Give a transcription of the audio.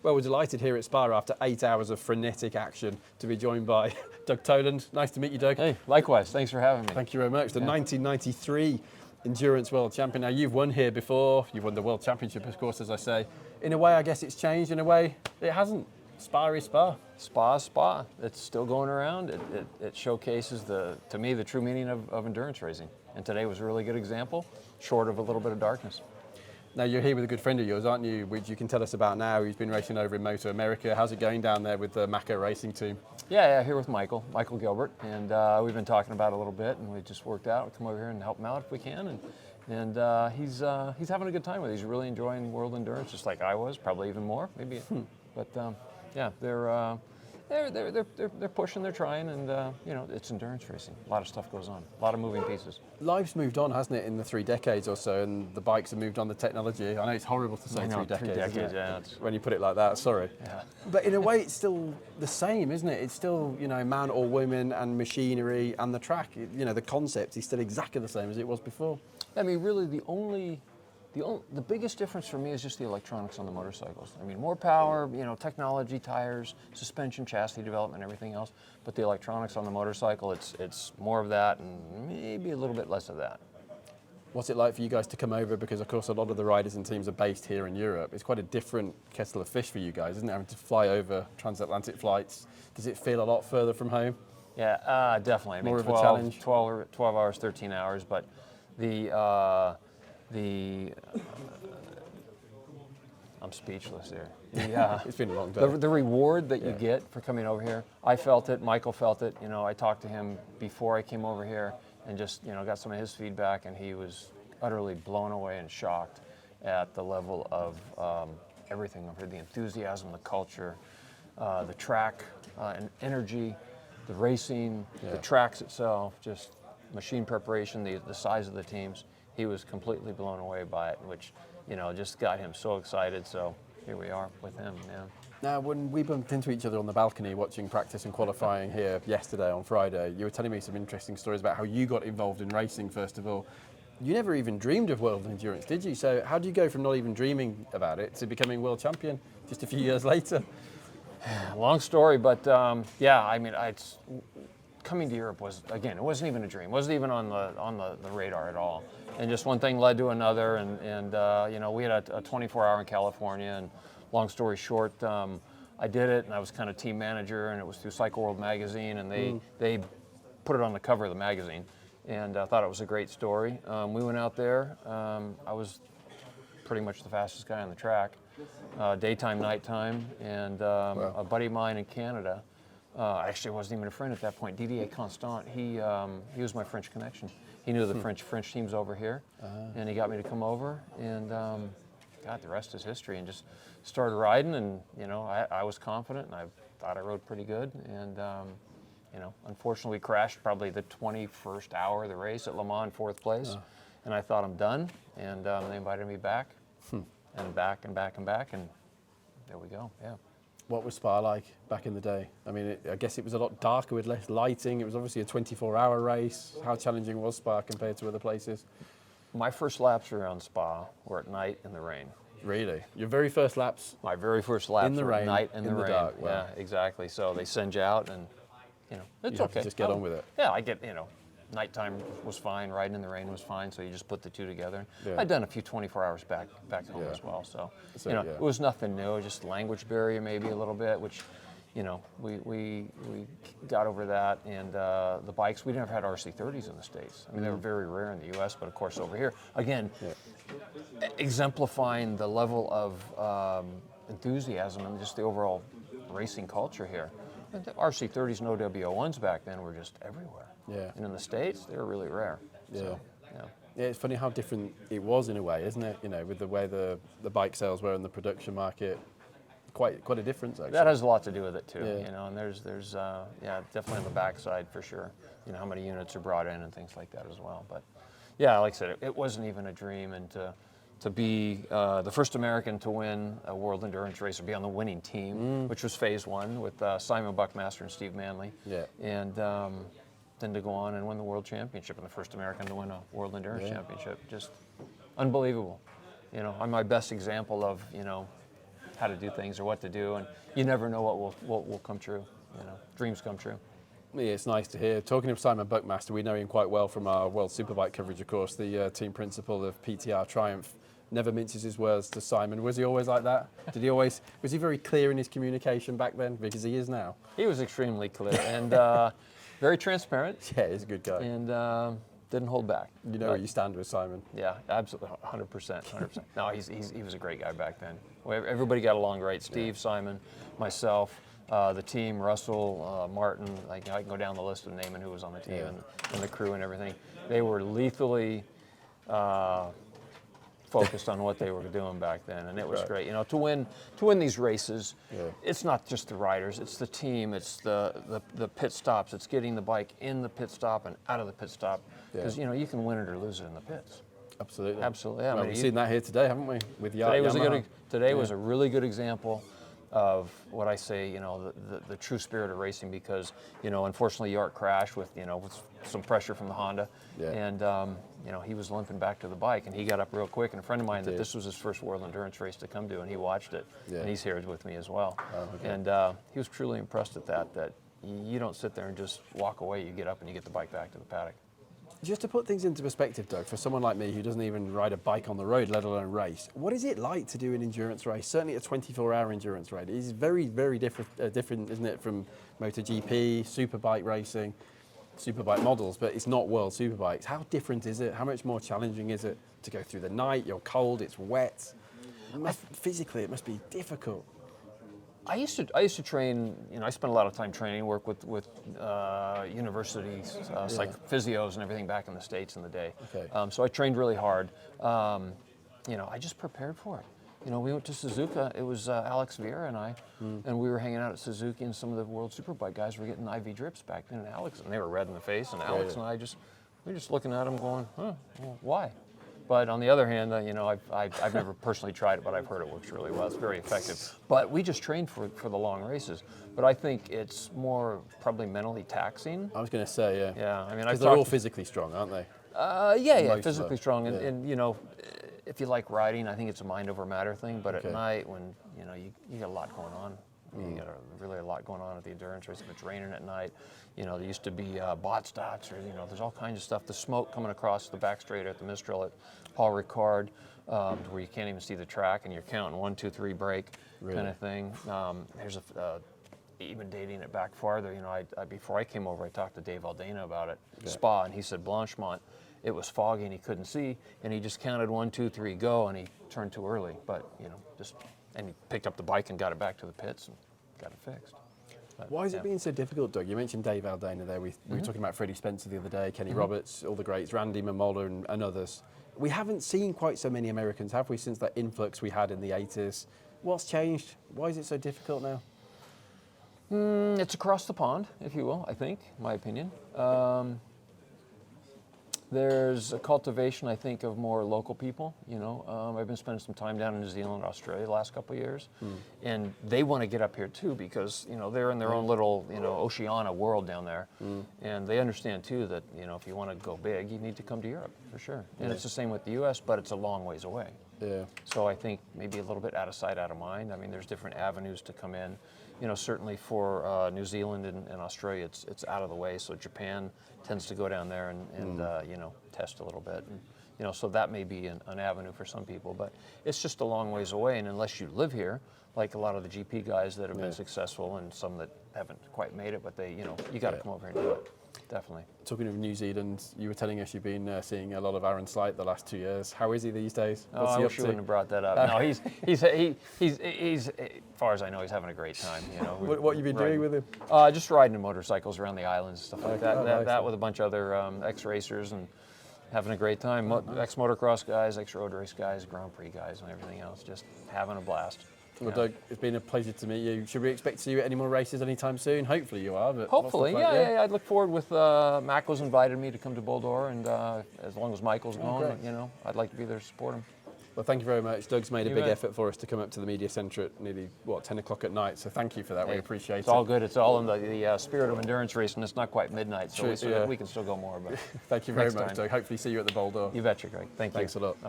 Well, we're delighted here at Spa after 8 hours of frenetic action to be joined by Doug Toland. Nice to meet you, Doug. Hey, likewise. Thanks for having me. Thank you very much. The 1993 Endurance World Champion. Now, you've won here before. You've won the World Championship, of course, as I say. In a way, I guess it's changed. In a way, it hasn't. Spa is Spa. Spa is Spa. It's still going around. It showcases, to me, the true meaning of endurance racing. And today was a really good example, short of a little bit of darkness. Now, you're here with a good friend of yours, aren't you, which you can tell us about now. He's been racing over in Moto America. How's it going down there with the Mako racing team? Yeah, here with Michael Gilbert. And we've been talking about it a little bit, and we just worked out. We'll come over here and help him out if we can. And he's having a good time with it. He's really enjoying world endurance, just like I was, probably even more, maybe. But yeah, they're pushing, they're trying, and you know, it's endurance racing. A lot of stuff goes on, a lot of moving pieces. Life's moved on, hasn't it, in the 3 decades or so, and the bikes have moved on, the technology. I know it's horrible to say 3 decades. 3 decades, yeah. When you put it like that, sorry. Yeah. But in a way, it's still the same, isn't it? It's still, you know, man or woman and machinery and the track. You know, the concept is still exactly the same as it was before. I mean, really, the biggest difference for me is just the electronics on the motorcycles. I mean, more power, you know, technology, tires, suspension, chassis development, everything else. But the electronics on the motorcycle, it's more of that and maybe a little bit less of that. What's it like for you guys to come over? Because, of course, a lot of the riders and teams are based here in Europe. It's quite a different kettle of fish for you guys, isn't it? Having to fly over transatlantic flights. Does it feel a lot further from home? Yeah, definitely. I mean, More of a challenge? 12 hours, 13 hours, but I'm speechless here. It's been a long day. The reward that you get for coming over here, I felt it, Michael felt it. You know, I talked to him before I came over here and just, you know, got some of his feedback, and he was utterly blown away and shocked at the level of everything over here, the enthusiasm, the culture, the track and energy, the racing, the tracks itself, just machine preparation, the size of the teams. He was completely blown away by it, which, you know, just got him so excited. So here we are with him, yeah. Now, when we bumped into each other on the balcony watching practice and qualifying here yesterday on Friday, you were telling me some interesting stories about how you got involved in racing, first of all. You never even dreamed of world endurance, did you? So how do you go from not even dreaming about it to becoming world champion just a few years later? Long story, but yeah, I mean, coming to Europe was, again, it wasn't even a dream. It wasn't even on the radar at all. And just one thing led to another, and you know, we had a 24-hour in California, and long story short, I did it, and I was kind of team manager, and it was through Cycle World magazine, and they put it on the cover of the magazine, and I thought it was a great story. We went out there. I was pretty much the fastest guy on the track, daytime, nighttime, and a buddy of mine in Canada, actually wasn't even a friend at that point, Didier Constant, he was my French connection. He knew the French teams over here, and he got me to come over, and God, the rest is history, and just started riding, and you know, I was confident, and I thought I rode pretty good, and you know, unfortunately we crashed probably the 21st hour of the race at Le Mans, 4th place, and I thought I'm done, and they invited me back, and back, and back, and back, and there we go, yeah. What was Spa like back in the day? I mean, I guess it was a lot darker with less lighting. It was obviously a 24-hour race. How challenging was Spa compared to other places? My first laps around Spa were at night in the rain. Really? Your very first laps? My very first laps in the were rain, at night in the rain. dark. Wow. Yeah, exactly. So they send you out, and you know, it's you have okay. to just get on with it. Yeah, I get, you know, nighttime was fine, riding in the rain was fine, so you just put the two together. Yeah. I'd done a few 24 hours back home as well, so you know, it was nothing new, just language barrier maybe a little bit, which, you know, we got over that, and the bikes, we never had RC30s in the States. I mean, they were very rare in the US, but of course over here, again, exemplifying the level of enthusiasm and just the overall racing culture here. And the RC30s and OW01s back then were just everywhere. Yeah. And in the States, they were really rare. Yeah. So, Yeah, it's funny how different it was in a way, isn't it? You know, with the way the bike sales were in the production market, quite a difference actually. That has a lot to do with it too. Yeah. You know, and there's yeah, definitely on the backside for sure. You know, how many units are brought in and things like that as well. But yeah, like I said, it wasn't even a dream, and to be the first American to win a world endurance race or be on the winning team, which was phase 1 with Simon Buckmaster and Steve Manley. Yeah. And then to go on and win the world championship, and the first American to win a world endurance championship. Just unbelievable. You know, I'm my best example of, you know, how to do things or what to do, and you never know what will come true. You know, dreams come true. Yeah, it's nice to hear. Talking of Simon Buckmaster, we know him quite well from our World Superbike coverage, of course, the team principal of PTR Triumph. Never minces his words to Simon. Was he always like that? Was he very clear in his communication back then? Because he is now. He was extremely clear and very transparent. Yeah, he's a good guy. And didn't hold back. You know where you stand with Simon. Yeah, absolutely, 100%. No, he was a great guy back then. Everybody got along great. Steve, Simon, myself, the team, Russell, Martin. Like, I can go down the list of naming who was on the team and the crew and everything. They were lethally focused on what they were doing back then, and it was great. You know, to win these races, it's not just the riders, it's the team, it's the pit stops, it's getting the bike in the pit stop and out of the pit stop, because you know you can win it or lose it in the pits. Absolutely. Absolutely. Yeah, well, we've seen that here today, haven't we? With Today was a really good example of what I say, you know, the true spirit of racing, because, you know, unfortunately York crashed with some pressure from the Honda, and you know, he was limping back to the bike, and he got up real quick, and a friend of mine, that this was his first World Endurance race to come to, and he watched it, and he's here with me as well, and he was truly impressed at that you don't sit there and just walk away, you get up and you get the bike back to the paddock. Just to put things into perspective, Doug, for someone like me who doesn't even ride a bike on the road, let alone race, what is it like to do an endurance race? Certainly a 24-hour endurance race. It's very, very different, isn't it, from MotoGP, superbike racing, superbike models, but it's not world superbikes. How different is it? How much more challenging is it to go through the night? You're cold, it's wet. Physically, it must be difficult. I used to train. You know, I spent a lot of time training, work with universities, like physios and everything back in the States in the day. Okay. So I trained really hard. You know, I just prepared for it. You know, we went to Suzuka. It was Alex Vieira and I, and we were hanging out at Suzuki, and some of the World Superbike guys were getting IV drips back then. And Alex, and they were red in the face, and Alex and I we were just looking at them, going, well, why? But on the other hand, you know, I've never personally tried it, but I've heard it works really well. It's very effective. But we just trained for the long races. But I think it's more probably mentally taxing. I was going to say, yeah. Yeah, I mean, because they're all physically strong, aren't they? Yeah, physically strong. And you know, if you like riding, I think it's a mind over matter thing. But at night, when you know you got a lot going on. You got really a lot going on at the endurance race. If it's raining at night, you know, there used to be bot stops, or, you know, there's all kinds of stuff. The smoke coming across the back straight at the Mistral at Paul Ricard, where you can't even see the track, and you're counting 1, 2, 3, break, kind of thing. Here's even dating it back farther. You know, before I came over, I talked to Dave Aldana about it, Spa, and he said Blanchemont, it was foggy and he couldn't see, and he just counted 1, 2, 3, go, and he turned too early. But you know, and he picked up the bike and got it back to the pits and got it fixed. But, why is it being so difficult, Doug? You mentioned Dave Aldana there. We were talking about Freddie Spencer the other day, Kenny Roberts, all the greats, Randy Mamola and others. We haven't seen quite so many Americans, have we, since that influx we had in the 80s? What's changed? Why is it so difficult now? It's across the pond, if you will, I think, my opinion. There's a cultivation, I think, of more local people. You know, I've been spending some time down in New Zealand, Australia the last couple of years, and they want to get up here too, because you know they're in their own little Oceania world down there, and they understand too that if you want to go big, you need to come to Europe for sure. And it's the same with the U.S., but it's a long ways away. Yeah. So I think maybe a little bit out of sight, out of mind. I mean, there's different avenues to come in. Certainly for New Zealand and Australia, it's out of the way. So Japan tends to go down there and test a little bit. And, so that may be an avenue for some people, but it's just a long ways away. And unless you live here, like a lot of the GP guys that have been successful and some that haven't quite made it, but they, you got to come over here and do it. Definitely. Talking of New Zealand, you were telling us you've been seeing a lot of Aaron Slight the last 2 years. How is he these days? What's I he wish up you to? wouldn't have brought that up. No, he's as far as I know, he's having a great time. What have you been doing with him? Just riding motorcycles around the islands and stuff like that. Nice. That with a bunch of other ex-racers and having a great time. Ex-motocross guys, ex-road race guys, Grand Prix guys, and everything else. Just having a blast. Well, Doug, it's been a pleasure to meet you. Should we expect to see you at any more races anytime soon? Hopefully you are. But hopefully, yeah. I'd look forward with Mackle's invited me to come to Boulder, and as long as Michael's going, I'd like to be there to support him. Well, thank you very much. Doug's made a big effort for us to come up to the media centre at nearly 10 o'clock at night. So thank you for that. We appreciate it. It's all good. It's all in the spirit of endurance racing. It's not quite midnight, so we can still go more. But thank you very much, Doug. Hopefully see you at the Boulder. You betcha, Greg. Thanks a lot.